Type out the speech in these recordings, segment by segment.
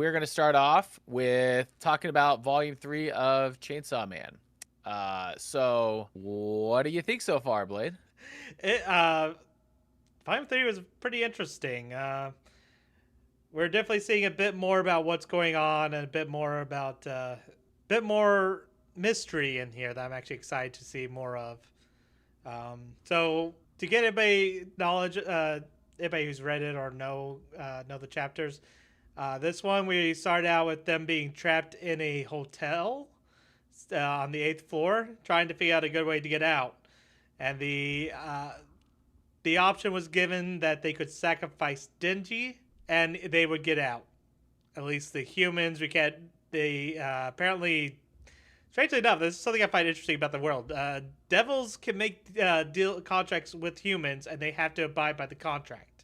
we're going to start off with talking about Volume 3 of Chainsaw Man. So what do you think so far, Blade? It, Volume 3 was pretty interesting. We're definitely seeing a bit more about what's going on and a bit more about bit more mystery in here that I'm actually excited to see more of. So to get anybody knowledge, anybody who's read it or know the chapters, this one we started out with them being trapped in a hotel on the eighth floor, trying to figure out a good way to get out, and the option was given that they could sacrifice Denji and they would get out. At least the humans, we can't. They apparently, strangely enough, this is something I find interesting about the world. Devils can make deal contracts with humans, and they have to abide by the contract.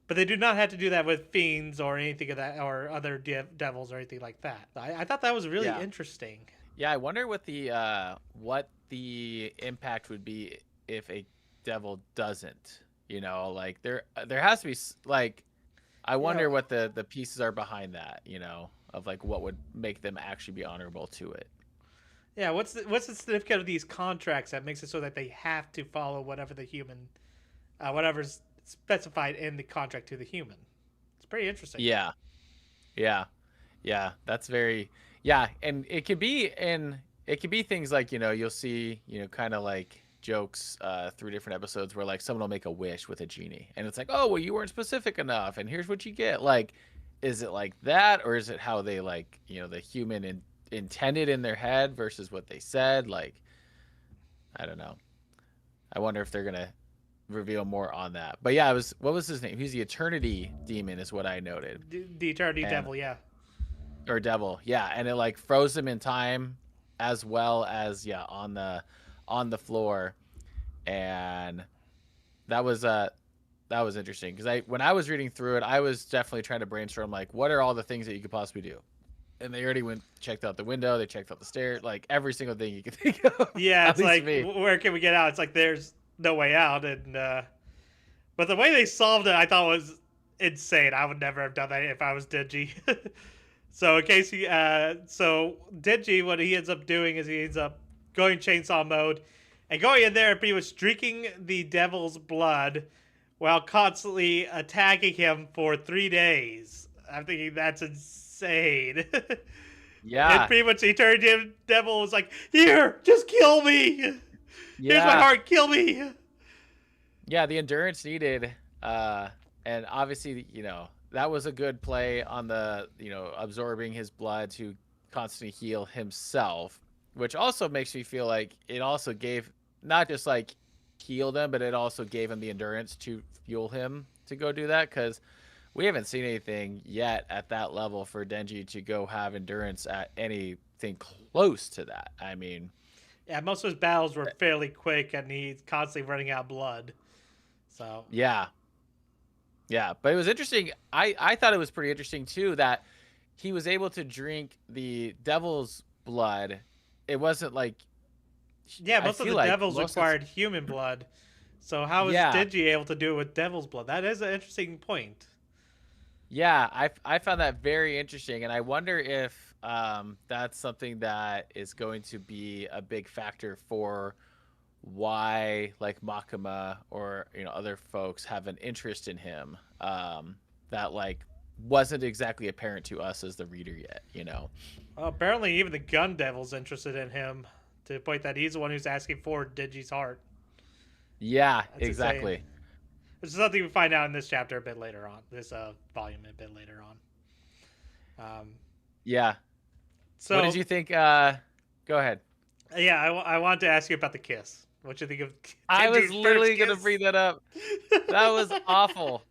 But they do not have to do that with fiends or anything of that, or other devils or anything like that. I thought that was really Yeah. interesting. Yeah, I wonder what the impact would be if a devil doesn't. Like there has to be like I Yeah, wonder what the pieces are behind that, of like what would make them actually be honorable to it. yeah. What's the significance of these contracts that makes it so that they have to follow whatever the human, whatever's specified in the contract to the human? It's pretty interesting. Yeah. Yeah. Yeah, that's very yeah, and it could be things like, you'll see, kind of like jokes through different episodes where like someone will make a wish with a genie and it's like, "Oh, well you weren't specific enough and here's what you get." Like is it like that or is it how they like, the human intended in their head versus what they said? Like I don't know. I wonder if they're going to reveal more on that. But yeah, what was his name? He's the Eternity Demon is what I noted. The Eternity And Devil, yeah. or devil, yeah, and it like froze him in time as well as yeah on the floor, and that was that was interesting because I when I was reading through it I was definitely trying to brainstorm like what are all the things that you could possibly do, and they already went checked out the window, they checked out the stairs, like every single thing you could think of. Yeah, At it's least like me. where can we get out? It's like there's no way out, and but the way they solved it, I thought was insane. I would never have done that if I was Denji. So in case he, so Denji, what he ends up doing is he ends up going chainsaw mode and going in there and pretty much drinking the devil's blood while constantly attacking him for 3 days. I'm thinking that's insane. And Yeah, pretty much he turned him. Devil was like, "Here, just kill me. Here's my yeah, heart. Kill me." yeah, the endurance needed, and obviously that was a good play on the absorbing his blood to constantly heal himself, which also makes me feel like it also gave not just like healed him, but it also gave him the endurance to fuel him to go do that, because we haven't seen anything yet at that level for Denji to go have endurance at anything close to that. I mean, Yeah, most of his battles were fairly quick, and he's constantly running out of blood. So yeah. Yeah, but it was interesting. I thought it was pretty interesting too that he was able to drink the devil's blood. It wasn't like yeah, I most of feel the like devils most of required human blood. So how is yeah, Digi able to do it with devil's blood? That is an interesting point. yeah, I found that very interesting, and I wonder if that's something that is going to be a big factor for why like Makima or other folks have an interest in him, that like wasn't exactly apparent to us as the reader yet. Well, apparently, even the gun devil's interested in him to the point that he's the one who's asking for Digi's heart. Yeah, That's insane. exactly. This is something we find out in this chapter a bit later on. This volume a bit later on. Yeah. What did So you think? Go ahead. yeah, I wanted to ask you about the kiss. What you think of I was Digi's first literally gonna kiss? bring that up. That was awful.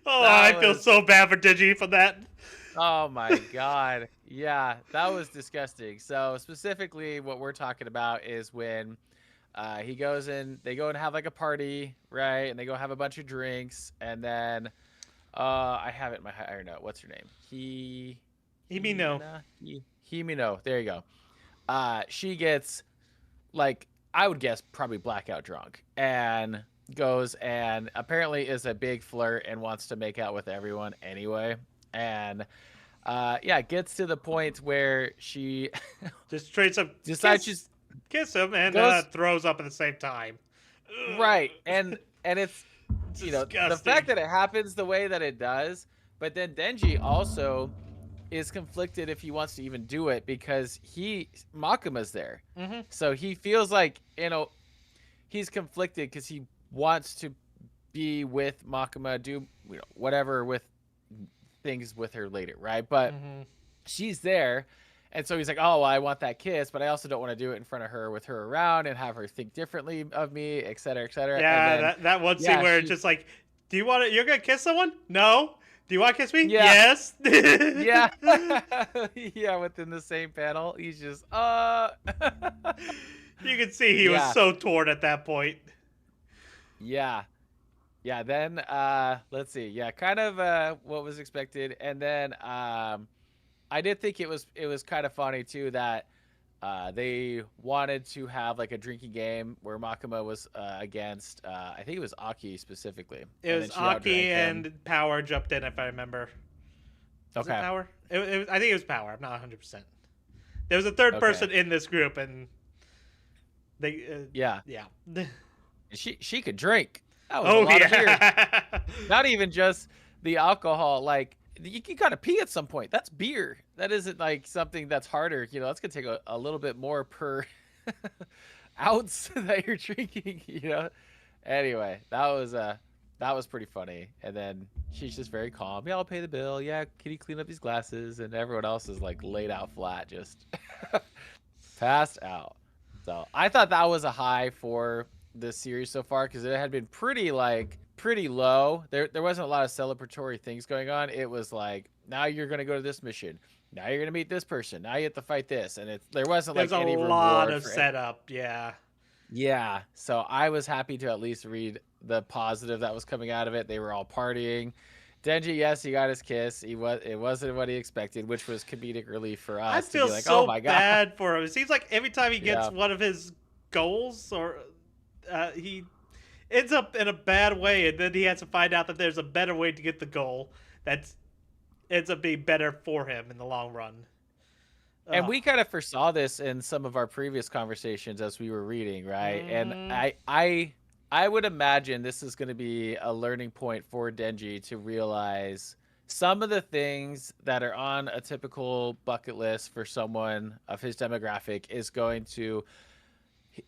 Oh, That I feel was so bad for Digi for that. oh my god. Yeah, that was disgusting. So specifically, what we're talking about is when he goes in. They go and have like a party, right? And they go have a bunch of drinks, and then I have it in my I don't know what's her name. Himino. Himino. There you go. She gets like I would guess probably blackout drunk and goes and apparently is a big flirt and wants to make out with everyone anyway. And yeah, gets to the point where she Just straight up decides she's kiss him, and goes throws up at the same time. right, Ugh. and it's the fact Disgusting. that it happens the way that it does, but then Denji also is conflicted if he wants to even do it because Makuma's there, Hmm. so he feels like he's conflicted because he wants to be with Makima, do whatever with things with her later, right? But Hmm. she's there. And so he's like, oh, well, I want that kiss, but I also don't want to do it in front of her with her around and have her think differently of me, et cetera, et cetera. And Yeah, then, that one scene yeah, where it's just like, do you want to? You're gonna kiss someone? No. Do you want to kiss me? yeah, Yes. yeah, yeah, within the same panel, he's just, You can see he was yeah, so torn at that point. yeah, yeah. Then, let's see, yeah, kind of, what was expected. And then, I did think it was kind of funny too that they wanted to have like a drinking game where Makima was against I think it was Aki specifically, It and was then she Aki outdrank him. and Power jumped in, if I remember. Was it Okay, Power? I think it was Power. I'm not 100%. There was a third okay, person in this group, and they, yeah, yeah. she could drink. That was a Oh lot of beer. yeah. Not even just the alcohol. Like you gotta pee at some point. That's beer. That isn't like something that's harder. That's gonna take a little bit more per ounce that you're drinking. Anyway, that was pretty funny. And then she's just very calm. Yeah, I'll pay the bill. Yeah, can you clean up these glasses? And everyone else is like laid out flat, just passed out. So I thought that was a high for this series so far because it had been pretty low. There wasn't a lot of celebratory things going on. It was like now you're gonna go to this mission. Now you're gonna meet this person. Now you have to fight this, and there wasn't There's like a any lot reward of for it. setup. Yeah. Yeah, so I was happy to at least read the positive that was coming out of it. They were all partying. Denji, yes, he got his kiss. It wasn't what he expected, which was comedic relief for I us to feel be like, oh so my god, bad for him. It seems like every time he gets yeah. one of his goals, or he ends up in a bad way, and then he has to find out that there's a better way to get the goal that ends up being better for him in the long run. And Ugh. we kind of foresaw this in some of our previous conversations as we were reading, right? And Hmm. I would imagine this is going to be a learning point for Denji to realize some of the things that are on a typical bucket list for someone of his demographic is going to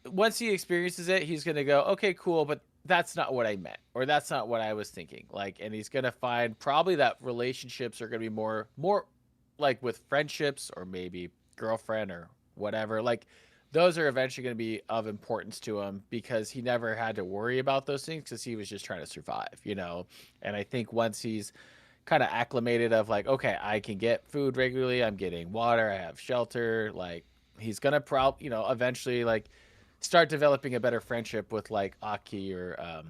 once he experiences it, he's going to go, "Okay, cool, but that's not what I meant or that's not what I was thinking." Like and he's going to find probably that relationships are going to be more like with friendships or maybe girlfriend or whatever. Like those are eventually going to be of importance to him because he never had to worry about those things because he was just trying to survive. And I think once he's kind of acclimated of like, okay, I can get food regularly, I'm getting water, I have shelter, like he's gonna eventually like start developing a better friendship with like Aki or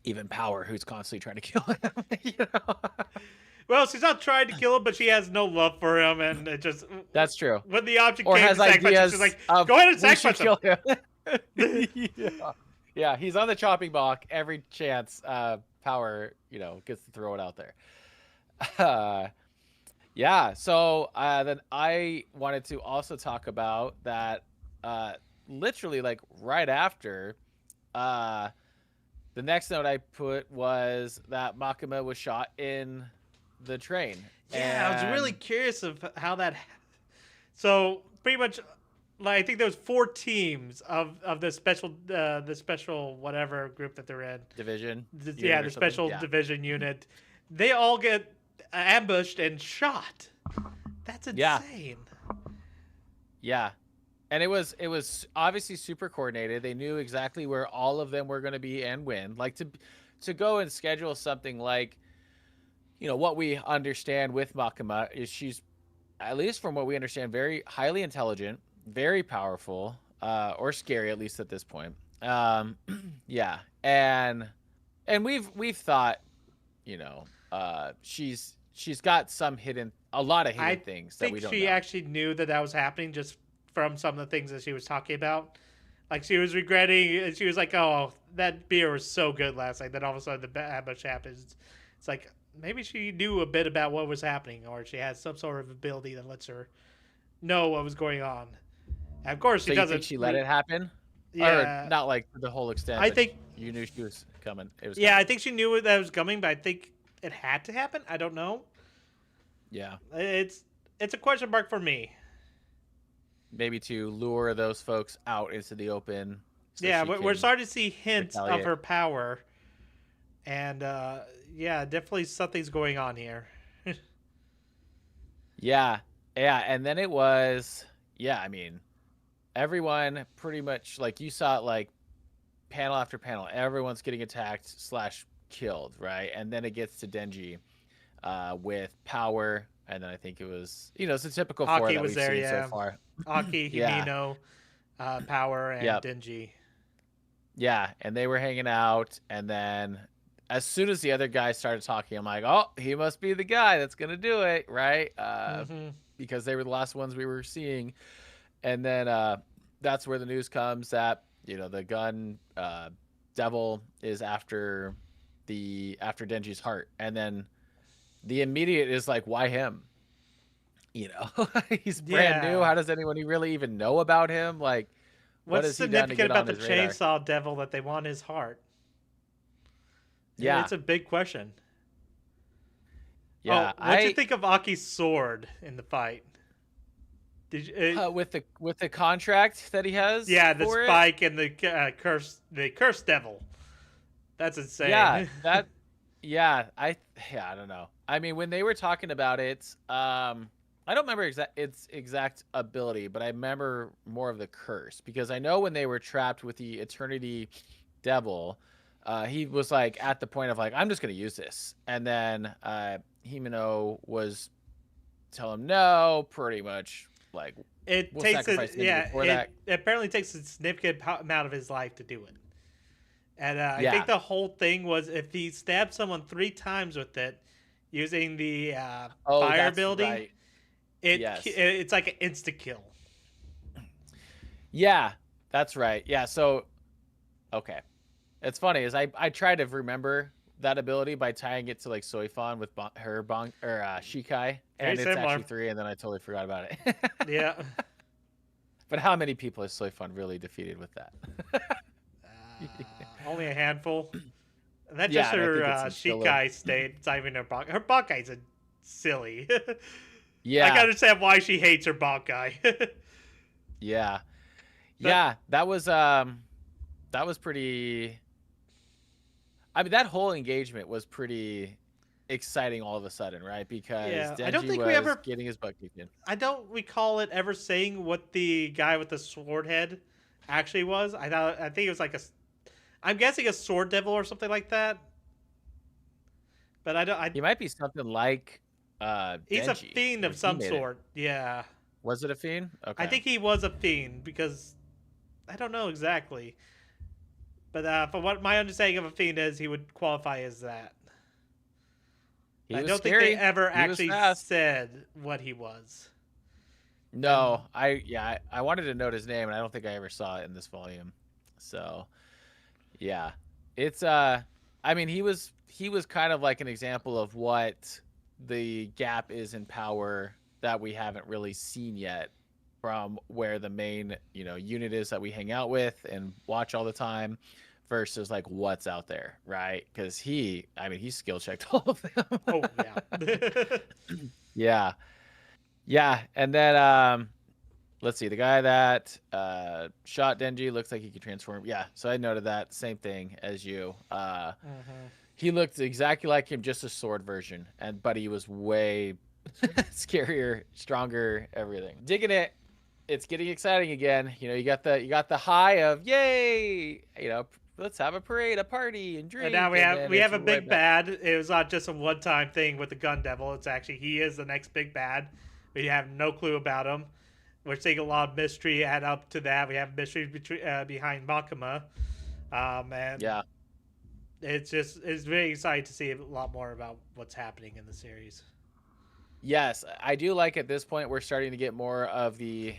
even Power, who's constantly trying to kill him. Well, she's not trying to kill him, but she has no love for him, and it just That's true. when the option Or came has to sacrifice him, she's ideas like, of "Go ahead and we should sacrifice him." kill him. Yeah. Yeah, he's on the chopping block every chance Power, gets to throw it out there. Uh, yeah, so then I wanted to also talk about that literally like right after uh the next note I put was that Makima was shot in the train. Yeah, I was really And curious of how that. So pretty much, like I think there was four teams of the special whatever group that they're in. division Yeah, unit or the something. special Yeah. division unit. They all get ambushed and shot. That's Yeah. insane. Yeah. And it was obviously super coordinated. They knew exactly where all of them were going to be and when. Like to go and schedule something like what we understand with Makima is she's at least from what we understand very highly intelligent, very powerful, or scary at least at this point. Yeah. And we've thought, she's got a lot of hidden I things that think we don't she know. actually knew that that was happening just from some of the things that she was talking about. Like she was regretting, and she was like, "Oh, that beer was so good last night." Then all of a sudden, the ambush happens. It's like, maybe she knew a bit about what was happening, or she had some sort of ability that lets her know what was going on. And of course, she So you think doesn't. she let it happen? Or Yeah, not like to the whole extent, I but think. you knew she was coming. It was Yeah, coming. I think she knew that was coming, but I think it had to happen. I don't know. Yeah. It's it's a question mark for me. Maybe to lure those folks out into the open so Yeah, she we're can starting to see hints of retaliate. her power, and yeah, definitely something's going on here. Yeah. Yeah, and then it was yeah, I mean, everyone pretty much like you saw it like panel after panel, everyone's getting attacked slash killed, right? And then it gets to Denji with power, and then I think it was it's a typical four Aki that was we've there, seen so yeah. far. Aki, Yeah. Himino, Power, and Yep. Denji. Yeah, and they were hanging out, and then as soon as the other guy started talking, I'm like, oh, he must be the guy that's gonna do it, right? Hmm. Because they were the last ones we were seeing, and then that's where the news comes that the gun devil is after Denji's heart, and then the immediate is like, why him? He's brand new. Yeah. How does anyone really even know about him? Like, what What's has he done to significant get about on the his radar? chainsaw devil that they want his heart? Yeah, It's a big question. yeah. Oh, what'd you think of Aki's sword in the fight? Did you, With the contract that he has yeah, the for it, spike and the curse devil. That's yeah, insane. that, yeah, I don't know. I mean, when they were talking about it, I don't remember its exact ability, but I remember more of the curse because I know when they were trapped with the Eternity Devil, he was like at the point of like, I'm just gonna use this, and then Himeno was tell him no, pretty much like It we'll takes sacrifice it. Ninja Yeah, before that. it apparently takes a significant amount of his life to do it. And I think Yeah. the whole thing was if he stabbed someone 3 times with it, using the Oh, fire that's ability, right. Yes. it's like an insta kill. Yeah, that's right. Yeah. So okay, it's funny is I try to remember that ability by tying it to like Soifon with her or Shikai, Very and it's actually similar. three, and then I totally forgot about it. Yeah. But how many people has Soifon really defeated with that? Only a handful. That's just Yeah, and I her think it's in filler. Shikai state. It's not even her Bankai. Her Bankai's a silly. I can Yeah, understand why she hates her Bankai. yeah, but yeah. That was pretty. I mean, that whole engagement was pretty exciting all of a sudden, right? Because yeah, I don't Denji think we was ever. getting his butt kicked in. I don't recall it ever saying what the guy with the sword head actually was. I think it was like a. I'm guessing a sword devil or something like that. But I don't. He might be something like He's a Denji fiend of when he some made it. sort. Yeah, Was it a fiend? I Okay. think he was a fiend because I don't know exactly. But from what my understanding of a fiend is, he would qualify as that. He I was don't think they scary. ever He was actually fast. said what he was. No, And I wanted to note his name and I don't think I ever saw it in this volume. So, yeah. It's I mean, he was kind of like an example of what the gap is in power that we haven't really seen yet from where the main, unit is that we hang out with and watch all the time versus like what's out there, right? Cuz I mean, he skill checked all of them. oh yeah, Yeah. Yeah, and then let's see, the guy that shot Denji looks like he could transform. Yeah, so I noted that same thing as you. hmm He looked exactly like him, just a sword version, but he was way scarier, stronger, everything. Digging it. It's getting exciting again. You got the high of yay. Let's have a parade, a party, and And now drink, and then we it's have a right big back. bad. It was not just a one time thing with the gun devil. It's actually he is the next big bad. We have no clue about him. We're seeing a lot of mystery add up to that. We have mystery behind Makima, and Yeah, it's very exciting to see a lot more about what's happening in the series. Yes, I do like at this point we're starting to get more of the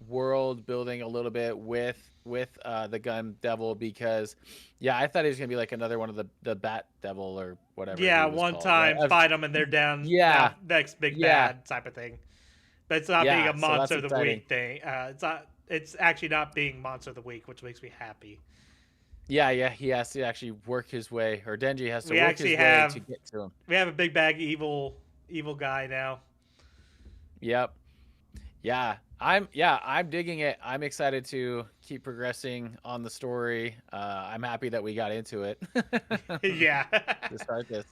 world building a little bit with the gun devil because yeah, I thought he was gonna be like another one of the bat devil or whatever Yeah, he was one called, right? time fight them and they're down Yeah, now next big yeah, bad type of thing. But it's not being yeah. a So that's monster of the exciting. week thing. It's not. It's actually not being monster of the week, which makes me happy. Yeah, yeah. He has to actually work his way, or Denji has to We work actually his way to have get to him. we have a big bag evil guy now. Yep. I'm digging it. I'm excited to keep progressing on the story. I'm happy that we got into it Yeah. to start this.